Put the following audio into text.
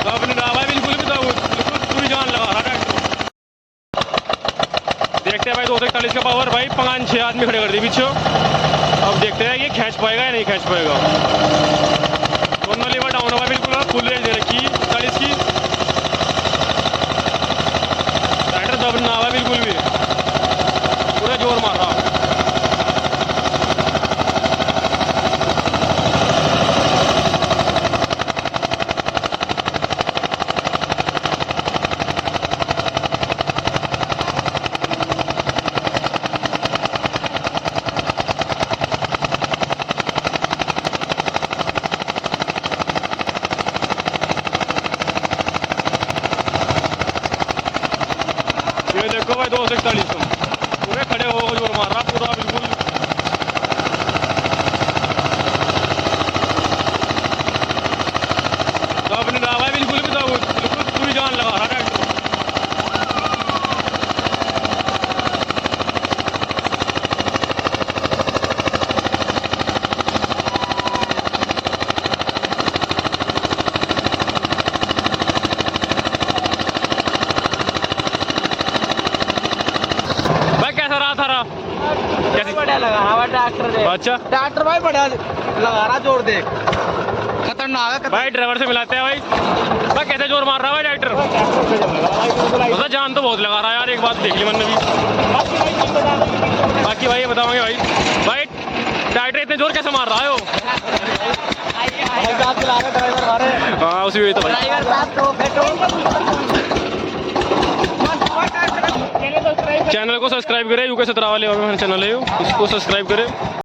अब नहीं रहा भाई बिल्कुल भी, तो बिल्कुल पूरी जान लगा रहा ट्रैक्टर। देखते हैं भाई 241 का पावर भाई, 5-6 आदमी खड़े कर दिए पीछे। अब देखते हैं ये खींच पाएगा या नहीं खींच पाएगा। दोनों लीवर डाउन हुआ बिल्कुल, फुल रेंज दे रखी 40 की। ट्रैक्टर दब ना हुआ बिल्कुल भी, पूरा जोर मार रहा। ये देखो भाई 241 पूरे खड़े हो जोर मार रहा पूरा बिल्कुल। तो अब नहीं रहा भाई बिल्कुल भी, तो बिल्कुल पूरी जान लगा रहा ट्रैक्टर। भाई कैसा रहा था कैसी? बढ़िया लगा रहा ट्रैक्टर दे। अच्छा ट्रैक्टर भाई बढ़िया लगा रहा, जोर देख खतरनाक है। भाई ड्राइवर से मिलाते हैं भाई कैसे जोर मार रहा है भाई ट्रैक्टर। मतलब जान तो बहुत लगा रहा है यार, एक बात देख ली मन में भी। बाकी भाई ये बताओगे भाई ट्रैक्टर इतने जोर कैसे मार रहा है वो? हाँ उसी वजह तो भाई चैनल को सब्सक्राइब करें, UK 17 वाले चैनल है उसको सब्सक्राइब करें।